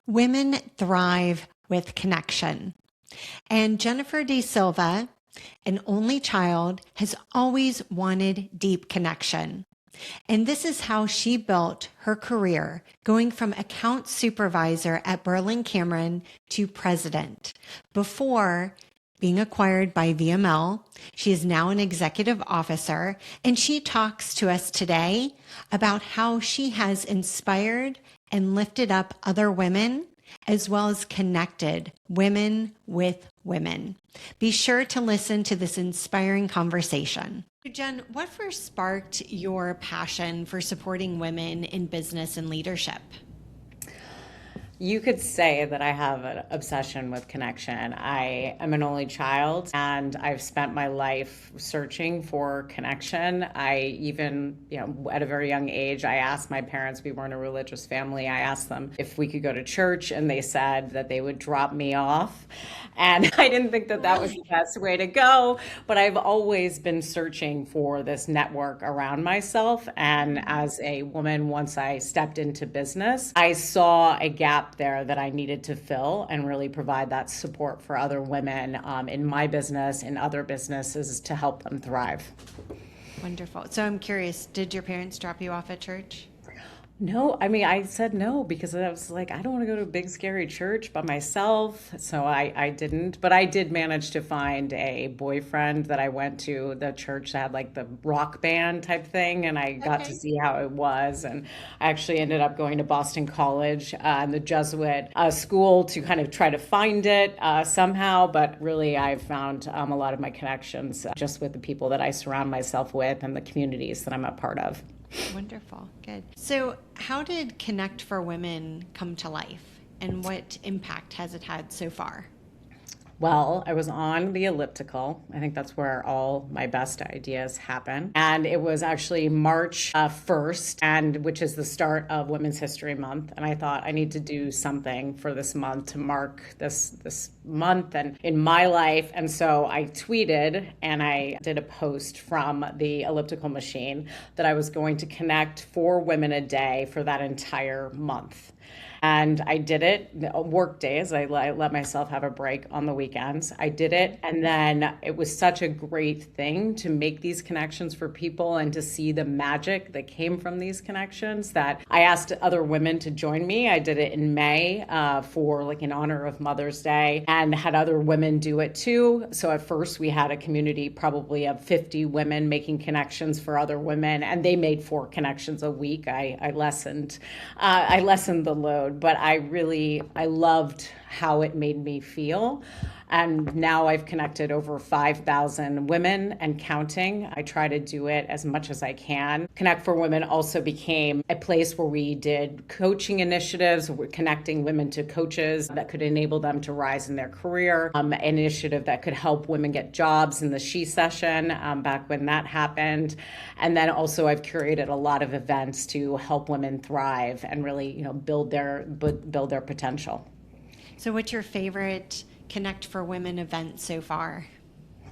Women thrive with connection. And Jennifer DaSilva, an only child, has always wanted deep connection. And this is how she built her career, going from account supervisor at Berlin Cameron to president. Before being acquired by VML, she is now an executive officer, and she talks to us today about how she has inspired and lifted up other women, as well as connected women with women. Be sure to listen to this inspiring conversation. Jen, what first sparked your passion for supporting women in business and leadership? You could say that I have an obsession with connection. I am an only child and I've spent my life searching for connection. I even, at a very young age, I asked my parents, we weren't a religious family, I asked them if we could go to church and they said that they would drop me off. And I didn't think that that was the best way to go, but I've always been searching for this network around myself. And as a woman, once I stepped into business, I saw a gap there that I needed to fill and really provide that support for other women in my business, in other businesses, to help them thrive. Wonderful. So I'm curious, did your parents drop you off at church? No, I mean, I said no because I was like, I don't want to go to a big, scary church by myself. So I didn't. But I did manage to find a boyfriend that I went to the church that had like the rock band type thing. And I got to see how it was. And I actually ended up going to Boston College and the Jesuit school to kind of try to find it somehow. But really, I've found a lot of my connections just with the people that I surround myself with and the communities that I'm a part of. Wonderful. Good. So how did Connect for Women come to life, and what impact has it had so far? Well, I was on the elliptical. I think that's where all my best ideas happen. And it was actually March 1st, and which is the start of Women's History Month. And I thought I need to do something for this month to mark this month and in my life. And so I tweeted and I did a post from the elliptical machine that I was going to connect 4 women a day for that entire month. And I did it work days. I let myself have a break on the weekends. I did it. And then it was such a great thing to make these connections for people and to see the magic that came from these connections that I asked other women to join me. I did it in May for like in honor of Mother's Day and had other women do it too. So at first we had a community probably of 50 women making connections for other women, and they made 4 connections a week. I lessened the load. But I loved how it made me feel. And now I've connected over 5,000 women and counting. I try to do it as much as I can. Connect for Women also became a place where we did coaching initiatives. We're connecting women to coaches that could enable them to rise in their career. An initiative that could help women get jobs in the She Session back when that happened. And then also I've curated a lot of events to help women thrive and really, build their potential. So what's your favorite Connect for Women event so far?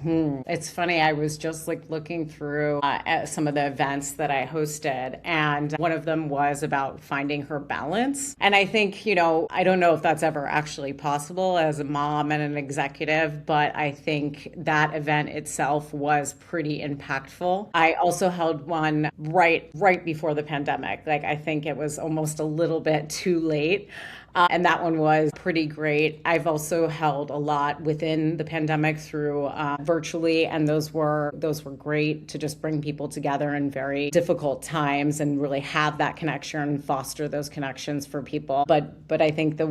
It's funny, I was just looking through some of the events that I hosted, and one of them was about finding her balance. And I think, I don't know if that's ever actually possible as a mom and an executive, but I think that event itself was pretty impactful. I also held one right before the pandemic. I think it was almost a little bit too late. And that one was pretty great. I've also held a lot within the pandemic through virtually, and those were great to just bring people together in very difficult times and really have that connection and foster those connections for people. But I think the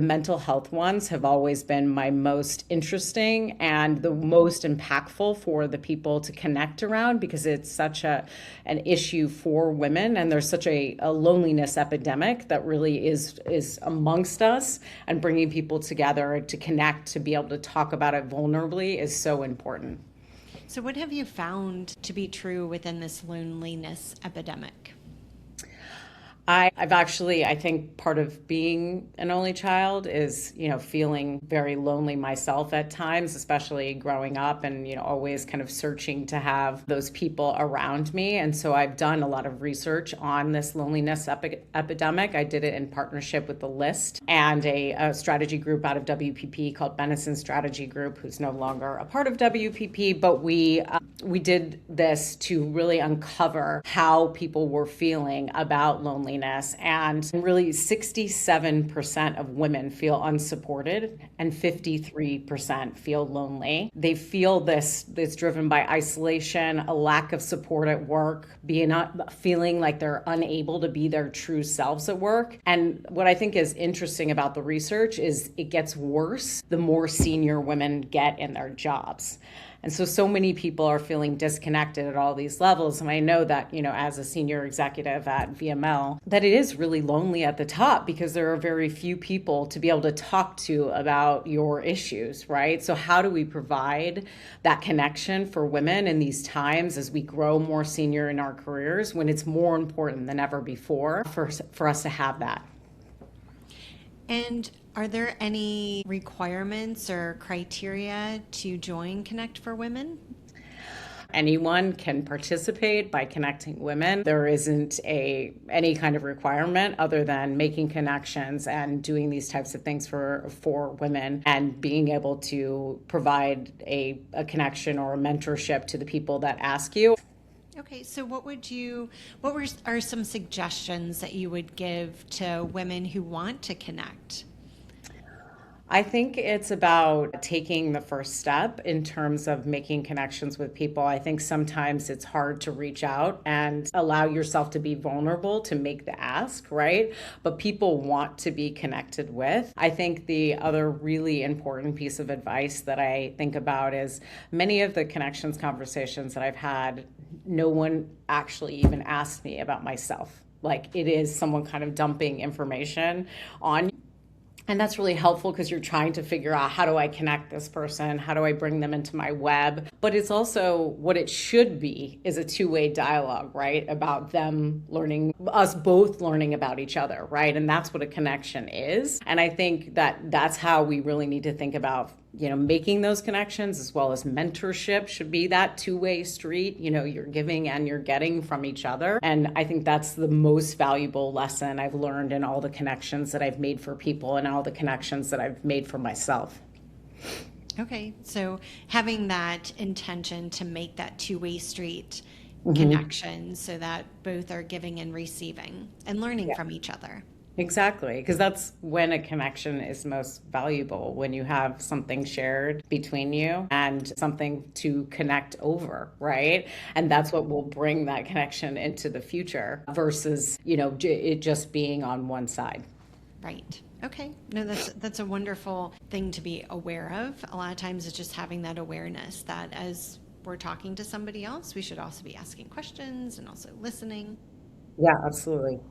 mental health ones have always been my most interesting and the most impactful for the people to connect around, because it's such an issue for women, and there's such a loneliness epidemic that really is amongst us, and bringing people together to connect, to be able to talk about it vulnerably is so important. So what have you found to be true within this loneliness epidemic? I've actually, I think part of being an only child is, feeling very lonely myself at times, especially growing up and, always kind of searching to have those people around me. And so I've done a lot of research on this loneliness epidemic. I did it in partnership with the List and a strategy group out of WPP called Benison Strategy Group, who's no longer a part of WPP, but we did this to really uncover how people were feeling about loneliness. And really 67% of women feel unsupported and 53% feel lonely. They feel this driven by isolation, a lack of support at work, feeling like they're unable to be their true selves at work. And what I think is interesting about the research is it gets worse the more senior women get in their jobs. And so many people are feeling disconnected at all these levels. And I know that, as a senior executive at VML, that it is really lonely at the top because there are very few people to be able to talk to about your issues, right? So how do we provide that connection for women in these times as we grow more senior in our careers when it's more important than ever before for us to have that? And are there any requirements or criteria to join Connect for Women? Anyone can participate by connecting women. There isn't any kind of requirement other than making connections and doing these types of things for women and being able to provide a connection or a mentorship to the people that ask you. Okay, so what are some suggestions that you would give to women who want to connect? I think it's about taking the first step in terms of making connections with people. I think sometimes it's hard to reach out and allow yourself to be vulnerable to make the ask, right? But people want to be connected with. I think the other really important piece of advice that I think about is many of the connections conversations that I've had, no one actually even asked me about myself. Like it is someone kind of dumping information on you. And that's really helpful because you're trying to figure out, how do I connect this person? How do I bring them into my web? But it's also what it should be is a two-way dialogue, right? About them learning, us both learning about each other, right? And that's what a connection is. And I think that that's how we really need to think about making those connections, as well as mentorship should be that two-way street. You're giving and you're getting from each other. And I think that's the most valuable lesson I've learned in all the connections that I've made for people and all the connections that I've made for myself. Okay, so having that intention to make that two-way street connection so that both are giving and receiving and learning from each other. Exactly, because that's when a connection is most valuable, when you have something shared between you and something to connect over, right? And that's what will bring that connection into the future versus, it just being on one side. Right. Okay. No, that's a wonderful thing to be aware of. A lot of times it's just having that awareness that as we're talking to somebody else, we should also be asking questions and also listening. Yeah, absolutely.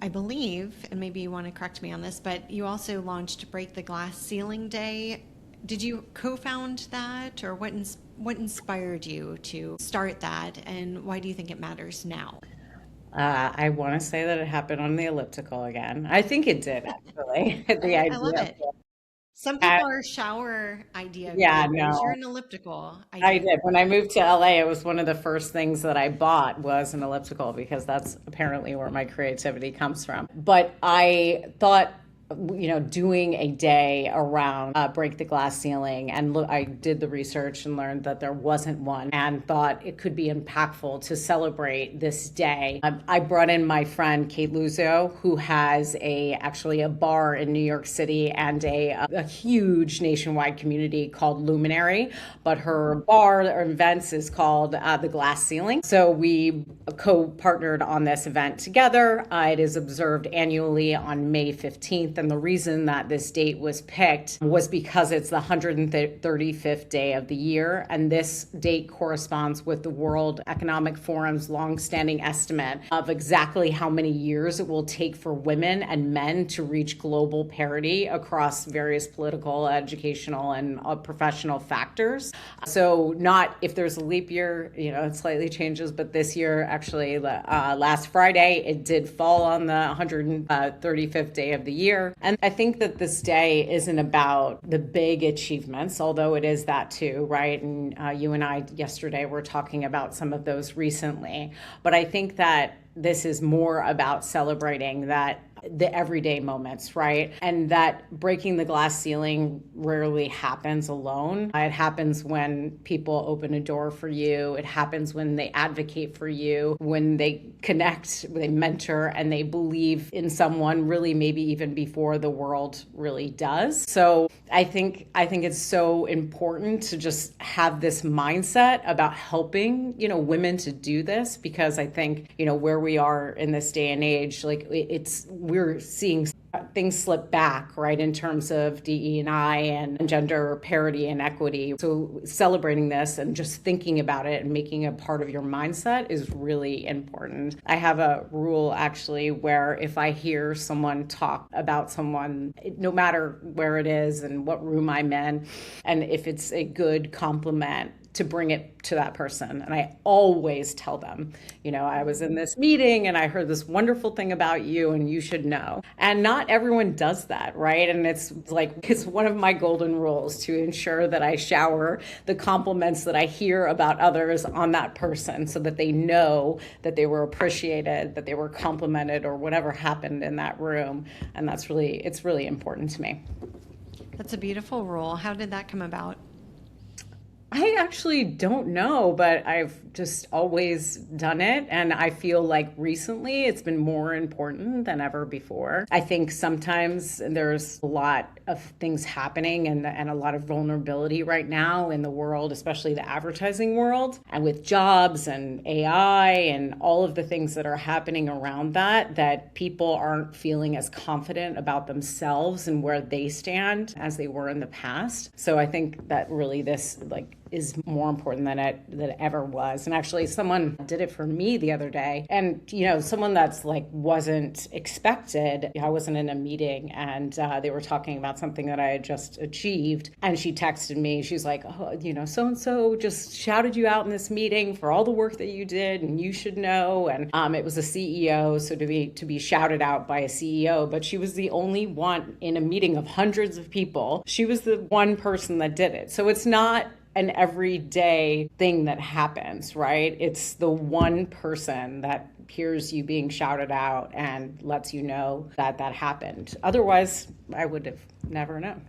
I believe, and maybe you want to correct me on this, but you also launched Break the Glass Ceiling Day. Did you co-found that, or what inspired you to start that, and why do you think it matters now? I want to say that it happened on the elliptical again. I think it did, actually. The I idea love of it. Some it. people are shower idea Yeah, gurus. You're no. an elliptical I idea. did. When I moved to LA, it was one of the first things that I bought was an elliptical because that's apparently where my creativity comes from. But I thought, doing a day around Break the Glass Ceiling, and I did the research and learned that there wasn't one, and thought it could be impactful to celebrate this day. I brought in my friend Kate Luzo, who has actually a bar in New York City and a huge nationwide community called Luminary, but her bar or events is called the Glass Ceiling. So we co-partnered on this event together. It is observed annually on May 15th And the reason that this date was picked was because it's the 135th day of the year. And this date corresponds with the World Economic Forum's longstanding estimate of exactly how many years it will take for women and men to reach global parity across various political, educational, and professional factors. So not if there's a leap year, it slightly changes, but this year, actually, last Friday, it did fall on the 135th day of the year. And I think that this day isn't about the big achievements, although it is that too, right? And you and I yesterday were talking about some of those recently. But I think that this is more about celebrating the everyday moments, right? And that breaking the glass ceiling rarely happens alone. It happens when people open a door for you. It happens when they advocate for you, when they connect, they mentor, and they believe in someone really maybe even before the world really does. So I think it's so important to just have this mindset about helping, women to do this, because I think, where we are in this day and age, we're seeing things slip back, right, in terms of DE&I and gender parity and equity. So celebrating this and just thinking about it and making it part of your mindset is really important. I have a rule actually where if I hear someone talk about someone, no matter where it is and what room I'm in, and if it's a good compliment, to bring it to that person. And I always tell them, I was in this meeting and I heard this wonderful thing about you and you should know. And not everyone does that, right? And it's one of my golden rules to ensure that I shower the compliments that I hear about others on that person so that they know that they were appreciated, that they were complimented, or whatever happened in that room. And it's really important to me. That's a beautiful rule. How did that come about? I actually don't know, but I've just always done it. And I feel like recently it's been more important than ever before. I think sometimes there's a lot of things happening and a lot of vulnerability right now in the world, especially the advertising world, and with jobs and AI and all of the things that are happening around that people aren't feeling as confident about themselves and where they stand as they were in the past. So I think that really this is more important than it ever was. And actually someone did it for me the other day. And, someone that's wasn't expected. I wasn't in a meeting and they were talking about something that I had just achieved. And she texted me, she's like, so-and-so just shouted you out in this meeting for all the work that you did and you should know. And it was a CEO. So to be shouted out by a CEO, but she was the only one in a meeting of hundreds of people. She was the one person that did it. So it's not an everyday thing that happens, right? It's the one person that hears you being shouted out and lets you know that happened. Otherwise, I would have never known.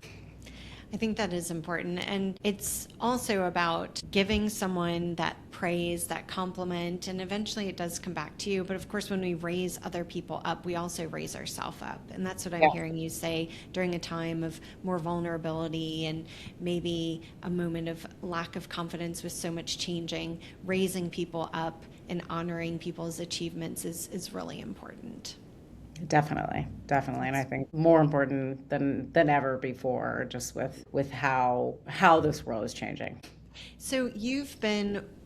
I think that is important. And it's also about giving someone that praise, that compliment, and eventually it does come back to you. But of course, when we raise other people up, we also raise ourselves up. And that's what I'm hearing you say during a time of more vulnerability and maybe a moment of lack of confidence with so much changing. Raising people up and honoring people's achievements is really important. Definitely. And I think more important than ever before, just with how this world is changing. So you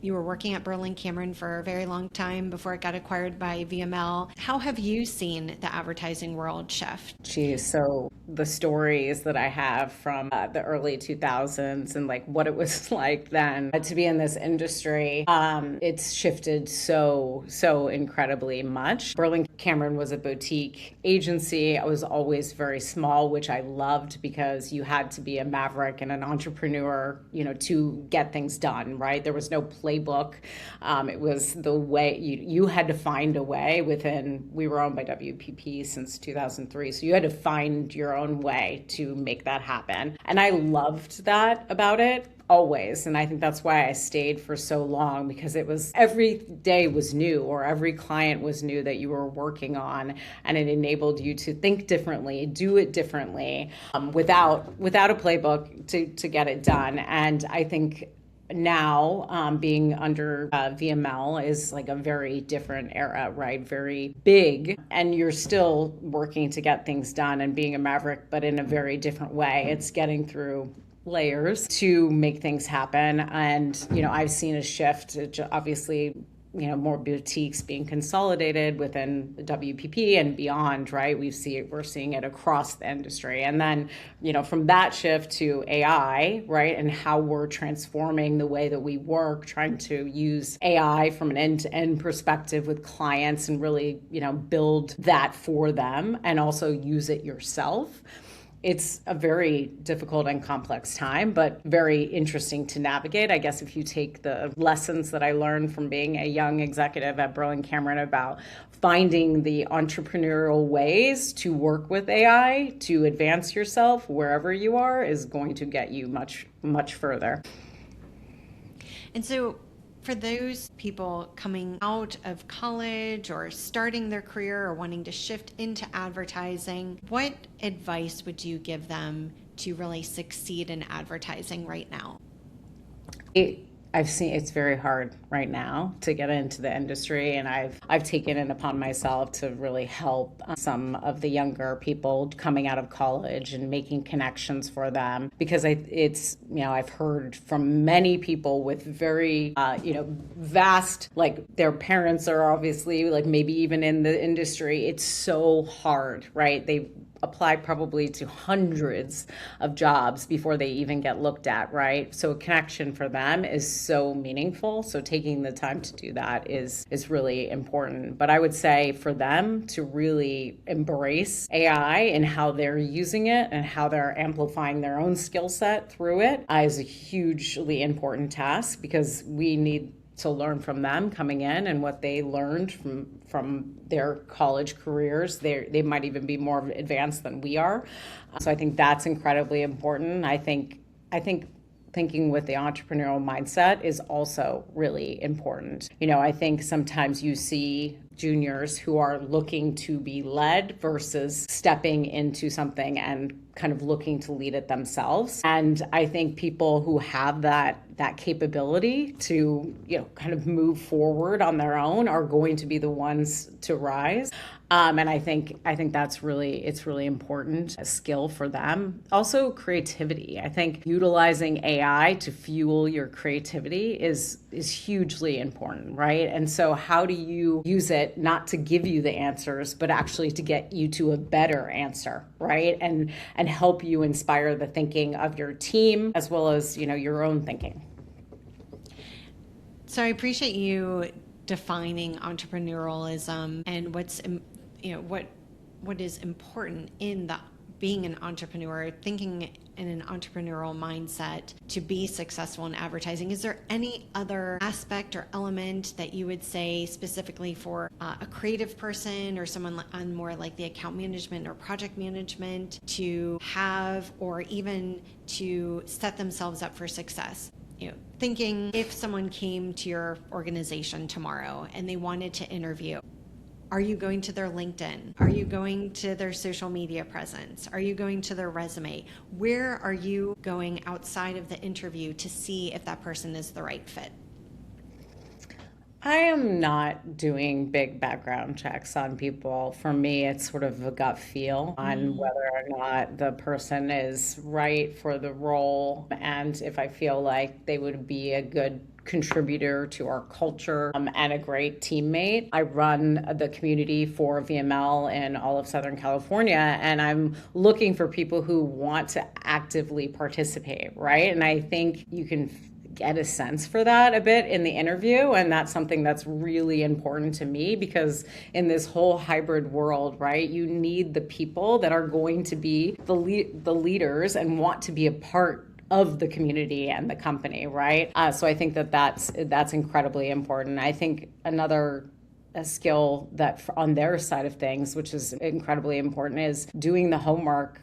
were working at Berlin-Cameron for a very long time before it got acquired by VML. How have you seen the advertising world shift? Geez, so the stories that I have from the early 2000s and what it was like then to be in this industry, it's shifted so incredibly much. Berlin-Cameron was a boutique agency. I was always very small, which I loved because you had to be a maverick and an entrepreneur, to get things done, right? There was no playbook. It was the way you had to find a way we were owned by WPP since 2003. So you had to find your own way to make that happen. And I loved that about it. Always. And I think that's why I stayed for so long, because it was every day was new, or every client was new that you were working on, and it enabled you to think differently, do it differently, without a playbook to get it done. And I think now being under VML is like a very different era, right? Very big, and you're still working to get things done and being a maverick, but in a very different way. It's getting through layers to make things happen. And, I've seen a shift, obviously, more boutiques being consolidated within the WPP and beyond, right? We're seeing it across the industry. And then, from that shift to AI, right? And how we're transforming the way that we work, trying to use AI from an end-to-end perspective with clients and really, build that for them and also use it yourself. It's a very difficult and complex time, but very interesting to navigate. I guess if you take the lessons that I learned from being a young executive at Berlin Cameron about finding the entrepreneurial ways to work with AI to advance yourself wherever you are is going to get you much, much further. And so for those people coming out of college or starting their career or wanting to shift into advertising, what advice would you give them to really succeed in advertising right now? I've seen it's very hard right now to get into the industry, and I've taken it upon myself to really help some of the younger people coming out of college and making connections for them, because I've heard from many people with very vast, like their parents are obviously like maybe even in the industry. It's so hard, right? They apply probably to hundreds of jobs before they even get looked at, right? So a connection for them is so meaningful. So taking the time to do that is really important. But I would say for them to really embrace AI and how they're using it and how they're amplifying their own skill set through it is a hugely important task, because we need to learn from them coming in and what they learned from their college careers. They might even be more advanced than we are. So I think that's incredibly important. I think thinking with the entrepreneurial mindset is also really important. I think sometimes you see juniors who are looking to be led versus stepping into something and kind of looking to lead it themselves. And I think people who have that capability to, kind of move forward on their own are going to be the ones to rise. And I think it's really important, a skill for them. Also creativity. I think utilizing AI to fuel your creativity is hugely important, right? And so how do you use it not to give you the answers, but actually to get you to a better answer, right? And help you inspire the thinking of your team as well as, your own thinking. So I appreciate you defining entrepreneurialism and what is important in being an entrepreneur, thinking in an entrepreneurial mindset to be successful in advertising. Is there any other aspect or element that you would say specifically for a creative person or someone on more like the account management or project management to have, or even to set themselves up for success? Thinking if someone came to your organization tomorrow and they wanted to interview, are you going to their LinkedIn? Are you going to their social media presence? Are you going to their resume? Where are you going outside of the interview to see if that person is the right fit? I am not doing big background checks on people. For me, it's sort of a gut feel on whether or not the person is right for the role, and if I feel like they would be a good contributor to our culture and a great teammate. I run the community for VML in all of Southern California, and I'm looking for people who want to actively participate, right? And I think you can get a sense for that a bit in the interview, and that's something that's really important to me, because in this whole hybrid world, right, you need the people that are going to be the leaders and want to be a part of the community and the company, right? So I think that's incredibly important. I think another skill that on their side of things, which is incredibly important, is doing the homework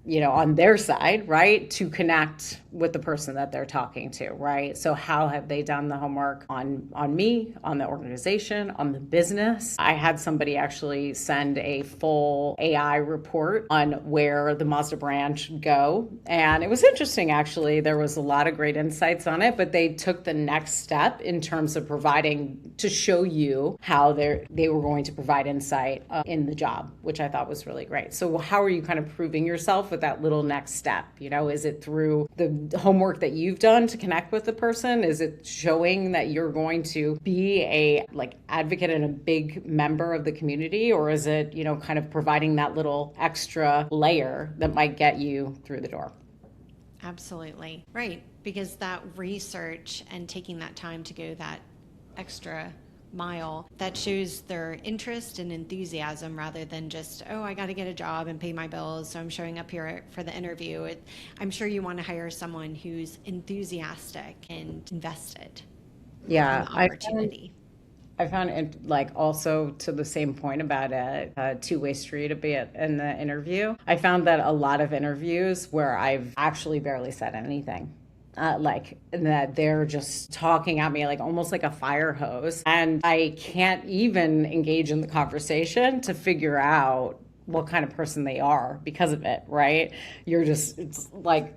on their side, right, to connect with the person that they're talking to, right? So how have they done the homework on me, on the organization, on the business? I had somebody actually send a full AI report on where the Mazda brand should go. And it was interesting, actually. There was a lot of great insights on it, but they took the next step in terms of providing to show you how they were going to provide insight in the job, which I thought was really great. So how are you kind of proving yourself with that little next step? Is it through the homework that you've done to connect with the person? Is it showing that you're going to be a advocate and a big member of the community? Or is it, kind of providing that little extra layer that might get you through the door? Absolutely. Right. Because that research and taking that time to go that extra mile, that shows their interest and enthusiasm rather than just, oh, I got to get a job and pay my bills, so I'm showing up here for the interview. I'm sure you want to hire someone who's enthusiastic and invested in the opportunity. I found it also to the same point about a two-way street a bit in the interview. I found that a lot of interviews where I've actually barely said anything. That they're just talking at me almost like a fire hose, and I can't even engage in the conversation to figure out what kind of person they are because of it, right? It's like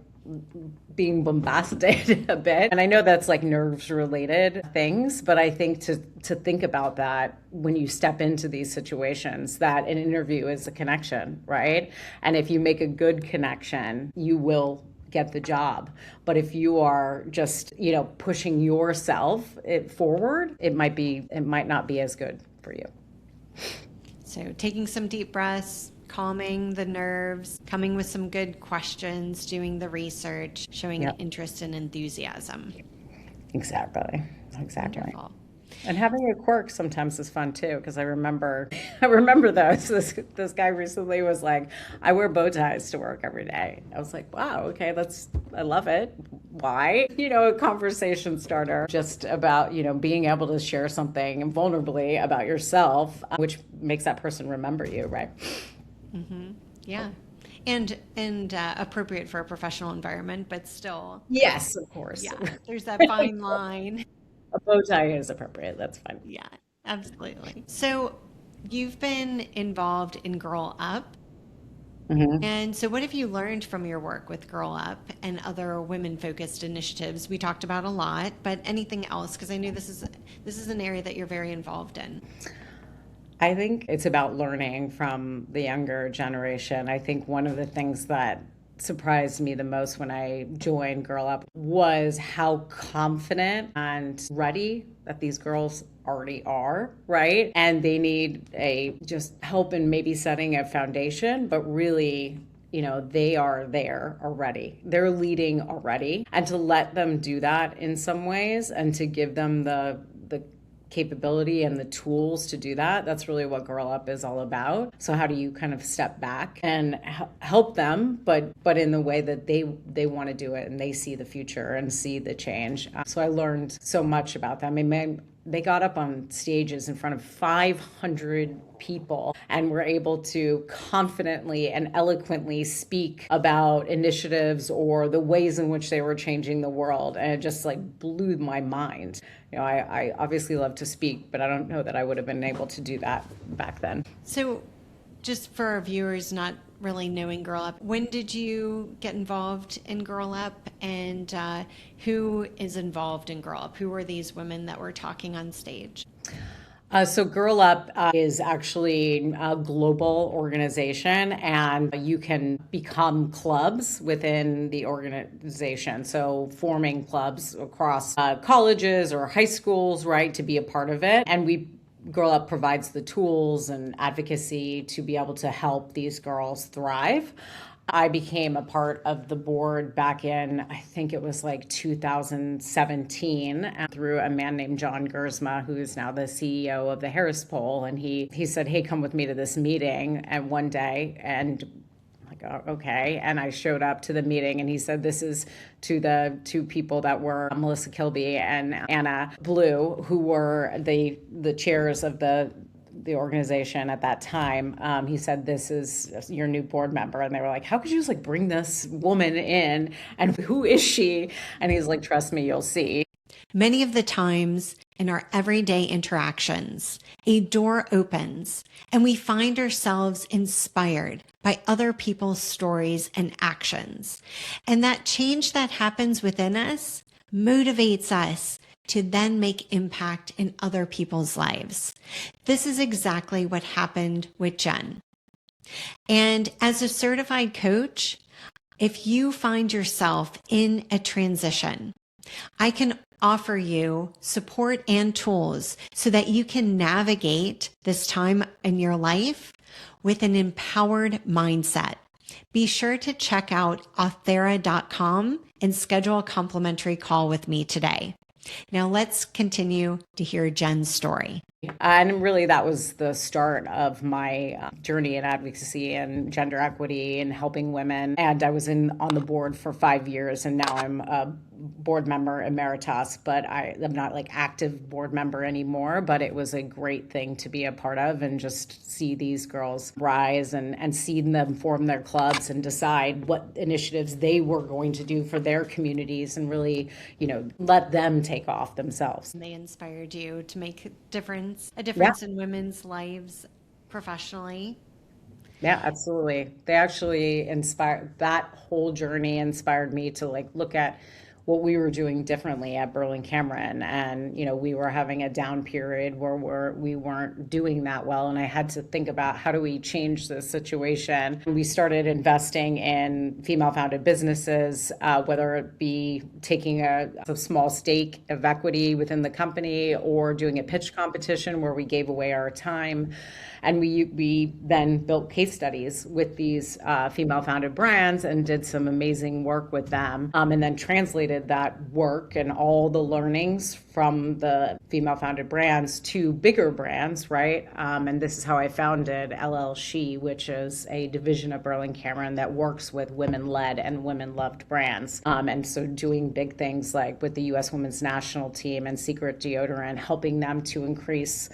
being bombasted a bit. And I know that's nerves related things, but I think to think about that when you step into these situations, that an interview is a connection, right? And if you make a good connection, you will get the job. But if you are just, pushing yourself forward, it might not be as good for you. So taking some deep breaths, calming the nerves, coming with some good questions, doing the research, showing interest and enthusiasm. Exactly. Wonderful. And having a quirk sometimes is fun too, because I remember those. This guy recently was like, I wear bow ties to work every day. I was like, wow, okay, I love it. Why? A conversation starter just about, being able to share something vulnerably about yourself, which makes that person remember you, right? Mm-hmm. Yeah. And appropriate for a professional environment, but still. Yes, of course. Yeah, there's that fine line. A bow tie is appropriate. That's fine. Yeah, absolutely. So you've been involved in Girl Up. Mm-hmm. And so what have you learned from your work with Girl Up and other women-focused initiatives? We talked about a lot, but anything else? Because I know this is an area that you're very involved in. I think it's about learning from the younger generation. I think one of the things that surprised me the most when I joined Girl Up was how confident and ready that these girls already are, right? And they need just help in maybe setting a foundation, but really, they are there already. They're leading already. And to let them do that in some ways and to give them the capability and the tools to do that, that's really what Girl Up is all about. So how do you kind of step back and help them, but in the way that they want to do it and they see the future and see the change. So I learned so much about them. I mean, they got up on stages in front of 500 people and were able to confidently and eloquently speak about initiatives or the ways in which they were changing the world. And it just blew my mind. I obviously love to speak, but I don't know that I would have been able to do that back then. So just for our viewers not really knowing Girl Up, when did you get involved in Girl Up, and who is involved in Girl Up? Who are these women that were talking on stage? So Girl Up is actually a global organization, and you can become clubs within the organization. So forming clubs across colleges or high schools, right, to be a part of it. And Girl Up provides the tools and advocacy to be able to help these girls thrive. I became a part of the board back in, I think it was 2017, through a man named John Gersma, who is now the CEO of the Harris Poll. And he said, hey, come with me to this meeting and one day. And okay. And I showed up to the meeting and he said, this is to the two people that were Melissa Kilby and Anna Blue, who were the chairs of the the organization at that time, he said, "This is your new board member." And they were like, "How could you just like bring this woman in? And who is she?" And he's like, "Trust me, you'll see." Many of the times in our everyday interactions, a door opens and we find ourselves inspired by other people's stories and actions. And that change that happens within us motivates us to then make impact in other people's lives. This is exactly what happened with Jen. And as a certified coach, if you find yourself in a transition, I can offer you support and tools so that you can navigate this time in your life with an empowered mindset. Be sure to check out awethera.com and schedule a complimentary call with me today. Now let's continue to hear Jen's story. And really, that was the start of my journey in advocacy and gender equity and helping women. And I was on the board for 5 years, and now I'm a board member emeritus, but I'm not like active board member anymore. But it was a great thing to be a part of and just see these girls rise and see them form their clubs and decide what initiatives they were going to do for their communities and really, let them take off themselves. They inspired you to make a difference in women's lives professionally. Yeah, absolutely. They actually that whole journey inspired me to like look at what we were doing differently at Berlin Cameron. And, we were having a down period where we weren't doing that well. And I had to think about how do we change this situation? We started investing in female founded businesses, whether it be taking a small stake of equity within the company or doing a pitch competition where we gave away our time. And we then built case studies with these female-founded brands and did some amazing work with them, and then translated that work and all the learnings from the female-founded brands to bigger brands, right? And this is how I founded LLShe, which is a division of Berlin Cameron that works with women-led and women-loved brands. And so doing big things like with the U.S. Women's National Team and Secret Deodorant, helping them to increase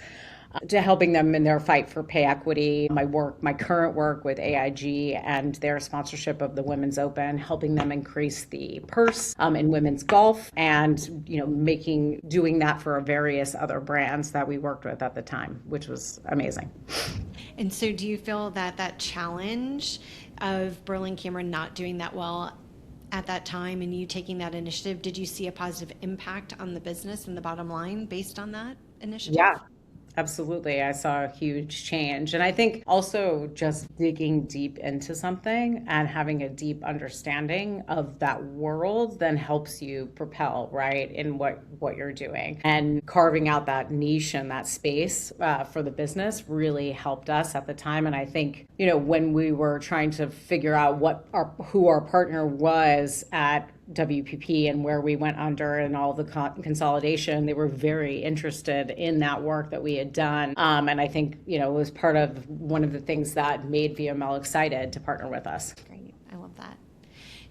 to helping them in their fight for pay equity, my current work with AIG and their sponsorship of the Women's Open, helping them increase the purse in women's golf, and doing that for various other brands that we worked with at the time, which was amazing. And so do you feel that challenge of Berlin Cameron not doing that well at that time and you taking that initiative, did you see a positive impact on the business and the bottom line based on that initiative? Yeah. Absolutely. I saw a huge change. And I think also just digging deep into something and having a deep understanding of that world then helps you propel, right, in what you're doing. And carving out that niche and that space for the business really helped us at the time. And I think, when we were trying to figure out who our partner was at WPP and where we went under and all the consolidation, they were very interested in that work that we had done. And I think, it was part of one of the things that made VML excited to partner with us. Great. I love that.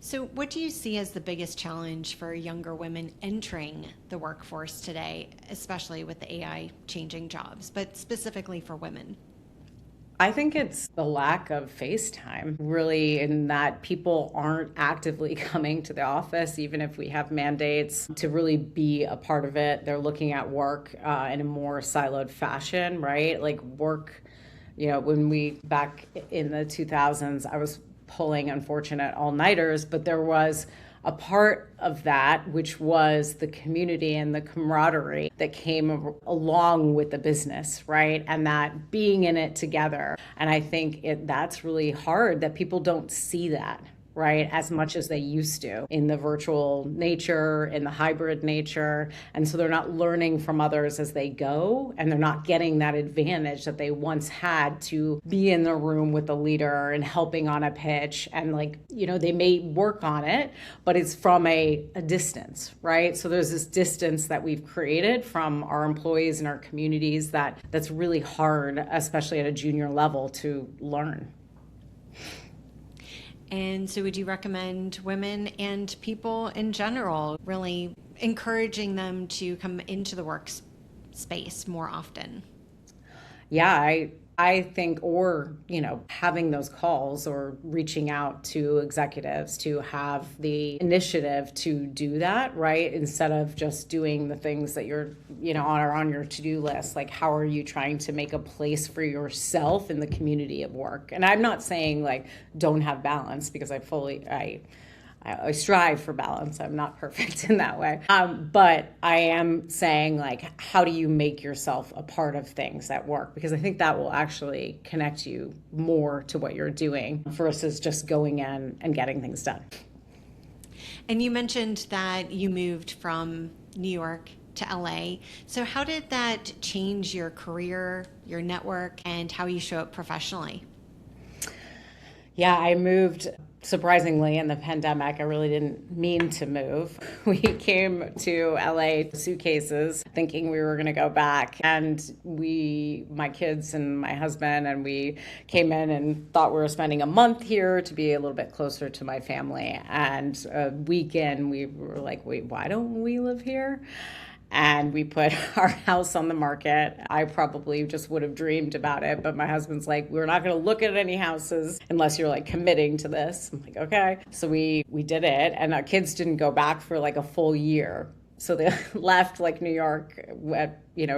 So what do you see as the biggest challenge for younger women entering the workforce today, especially with the AI changing jobs, but specifically for women? I think it's the lack of face time, really, in that people aren't actively coming to the office, even if we have mandates, to really be a part of it. They're looking at work in a more siloed fashion, right? Like work, when back in the 2000s, I was pulling unfortunate all-nighters, but there was a part of that, which was the community and the camaraderie that came along with the business, right? And that being in it together. And I think that's really hard that people don't see that, right, as much as they used to in the virtual nature, in the hybrid nature. And so they're not learning from others as they go, and they're not getting that advantage that they once had to be in the room with the leader and helping on a pitch. And they may work on it, but it's from a distance, right? So there's this distance that we've created from our employees and our communities that's really hard, especially at a junior level, to learn. And so would you recommend women and people in general really encouraging them to come into the workspace more often? Yeah, I think, or, having those calls or reaching out to executives to have the initiative to do that, right? Instead of just doing the things that you're, on your to-do list. Like, how are you trying to make a place for yourself in the community of work? And I'm not saying like, don't have balance, because I strive for balance. I'm not perfect in that way. But I am saying, like, how do you make yourself a part of things at work? Because I think that will actually connect you more to what you're doing versus just going in and getting things done. And you mentioned that you moved from New York to LA. So how did that change your career, your network, and how you show up professionally? Yeah, I moved surprisingly in the pandemic. I really didn't mean to move. We came to LA suitcases thinking we were going to go back. And my kids and my husband, and we came in and thought we were spending a month here to be a little bit closer to my family. And a week in, we were like, wait, why don't we live here? And we put our house on the market. I probably just would have dreamed about it, but my husband's like, we're not going to look at any houses unless you're like committing to this. I'm like, okay. So we did it, and our kids didn't go back for like a full year. So they left like New York,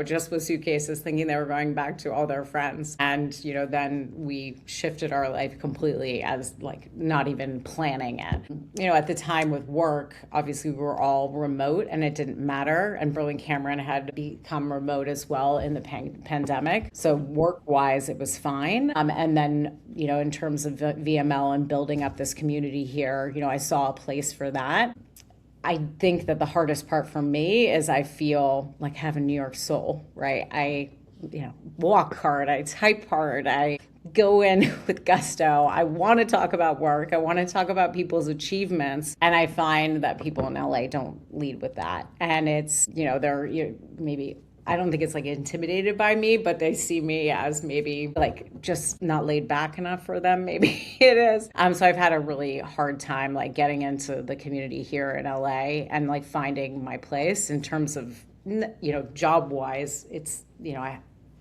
just with suitcases, thinking they were going back to all their friends. And, then we shifted our life completely, as like not even planning it. At the time with work, obviously we were all remote and it didn't matter. And Burling Cameron had become remote as well in the pandemic. So work-wise, it was fine. And then, in terms of VML and building up this community here, I saw a place for that. I think that the hardest part for me is I feel like I have a New York soul, right? I, walk hard, I type hard, I go in with gusto. I want to talk about work. I want to talk about people's achievements. And I find that people in LA don't lead with that. And it's, they're maybe, I don't think it's like intimidated by me, but they see me as maybe like just not laid back enough for them. Maybe it is. So I've had a really hard time like getting into the community here in LA and like finding my place in terms of, job wise. It's,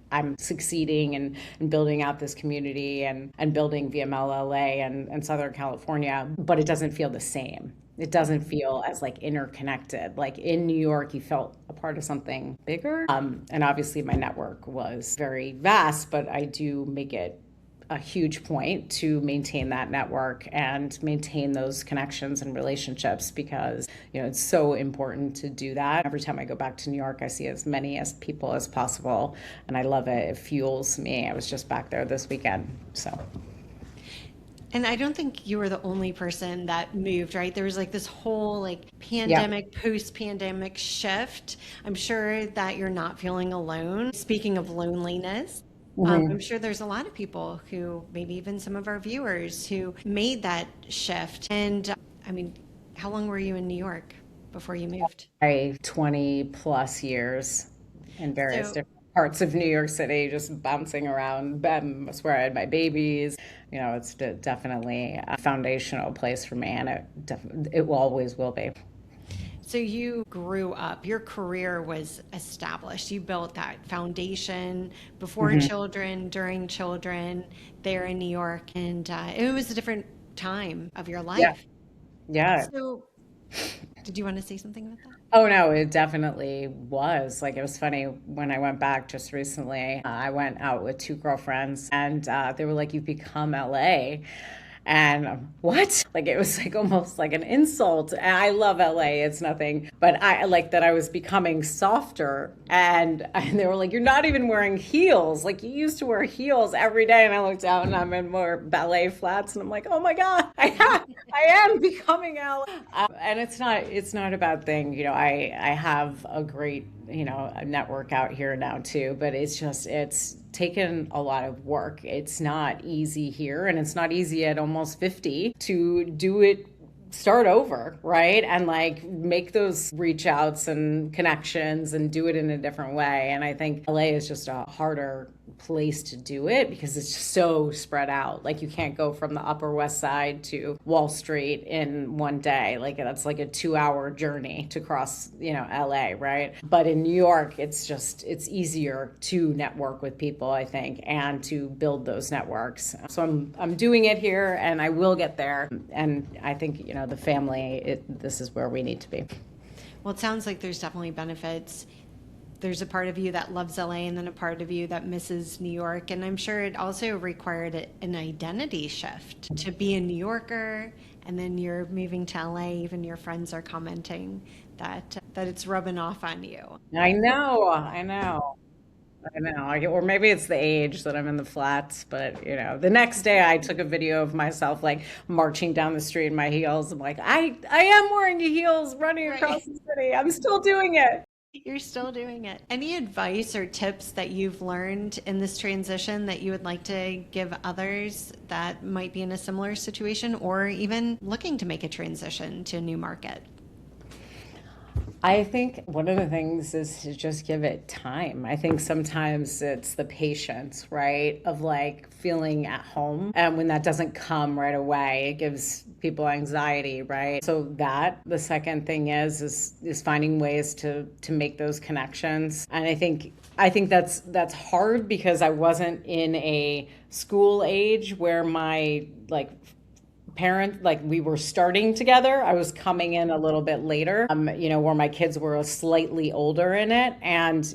I'm succeeding and building out this community and building VML LA and Southern California, but it doesn't feel the same. It doesn't feel as like interconnected. Like in New York, you felt a part of something bigger. And obviously my network was very vast, but I do make it a huge point to maintain that network and maintain those connections and relationships, because it's so important to do that. Every time I go back to New York, I see as many as people as possible, and I love it. It fuels me. I was just back there this weekend, so. And I don't think you were the only person that moved, right? There was like this whole like pandemic, post-pandemic shift. I'm sure that you're not feeling alone. Speaking of loneliness, I'm sure there's a lot of people who, maybe even some of our viewers, who made that shift. And how long were you in New York before you moved? 20 plus years in various different parts of New York City, just bouncing around. That's where I had my babies. It's definitely a foundational place for me, and it always will be. So you grew up, your career was established. You built that foundation before children, during children, there in New York. And it was a different time of your life. Yeah. So did you want to say something about that? Oh, no, it definitely was. Like, it was funny when I went back just recently. I went out with two girlfriends, and they were like, "You've become LA." And what? Like, it was like almost like an insult. And I love LA. It's nothing, but I like that I was becoming softer. And they were like, "You're not even wearing heels. Like, you used to wear heels every day." And I looked out and I'm in more ballet flats. And I'm like, oh my God, I am becoming LA. And it's not a bad thing. I have a great, a network out here now too, but it's taken a lot of work. It's not easy here, and it's not easy at almost 50 to do it, start over, right? And like make those reach outs and connections and do it in a different way. And I think LA is just a harder place to do it because it's just so spread out. Like you can't go from the Upper West Side to Wall Street in one day. Like that's like a 2-hour journey to cross, LA, right? But in New York, it's easier to network with people, I think, and to build those networks. So I'm doing it here, and I will get there. And I think, the family, this is where we need to be. Well, it sounds like there's definitely benefits. There's a part of you that loves LA and then a part of you that misses New York. And I'm sure it also required an identity shift to be a New Yorker, and then you're moving to LA. Even your friends are commenting that it's rubbing off on you. I know. Or maybe it's the age that I'm in the flats, but the next day I took a video of myself like marching down the street in my heels. I'm like, I am wearing heels running across the city. I'm still doing it. You're still doing it. Any advice or tips that you've learned in this transition that you would like to give others that might be in a similar situation or even looking to make a transition to a new market? I think one of the things is to just give it time. I think sometimes it's the patience, right? Of like feeling at home. And when that doesn't come right away, it gives people anxiety, right? So the second thing is finding ways to make those connections. And I think that's hard because I wasn't in a school age where my parent, we were starting together. I was coming in a little bit later, where my kids were slightly older in it. And,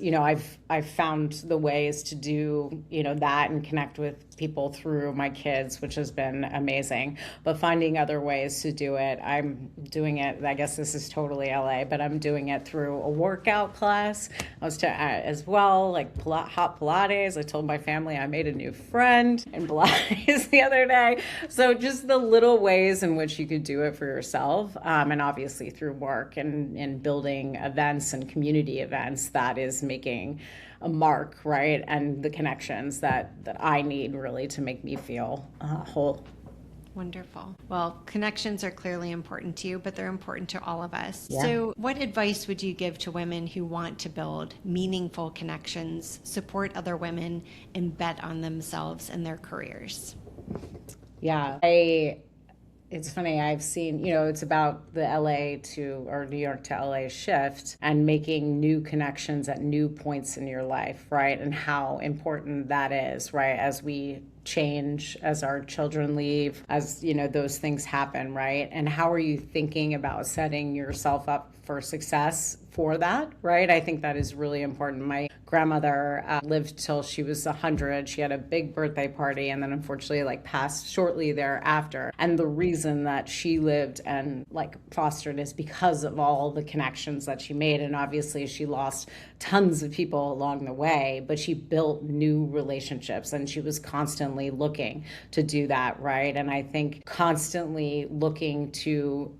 I've found the ways to do, that and connect with people through my kids, which has been amazing. But finding other ways to do it, I'm doing it, I guess this is totally LA, but I'm doing it through a workout class. I was as well, like hot Pilates. I told my family I made a new friend in Pilates the other day. So just the little ways in which you could do it for yourself, and obviously through work and building events and community events, that is making a mark, right? And the connections that I need really to make me feel whole. Wonderful. Well, connections are clearly important to you, but they're important to all of us. Yeah. So what advice would you give to women who want to build meaningful connections, support other women, and bet on themselves and their careers? Yeah, it's funny, I've seen, it's about the New York to LA shift and making new connections at new points in your life, right? And how important that is, right? As we change, as our children leave, as, those things happen, right? And how are you thinking about setting yourself up for success for that, right? I think that is really important. My grandmother lived till she was 100. She had a big birthday party and then unfortunately passed shortly thereafter. And the reason that she lived and fostered is because of all the connections that she made. And obviously she lost tons of people along the way, but she built new relationships and she was constantly looking to do that, right? And I think constantly looking to,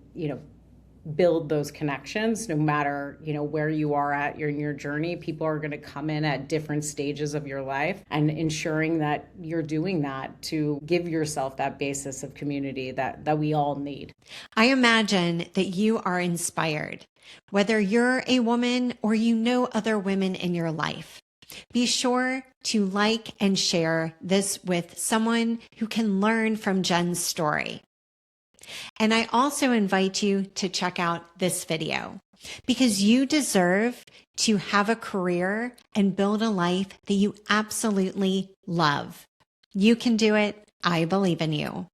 build those connections no matter where you are in your journey. People are going to come in at different stages of your life, and ensuring that you're doing that to give yourself that basis of community that we all need. I imagine that you are inspired, whether you're a woman or other women in your life. Be sure to like and share this with someone who can learn from Jen's story. And I also invite you to check out this video because you deserve to have a career and build a life that you absolutely love. You can do it. I believe in you.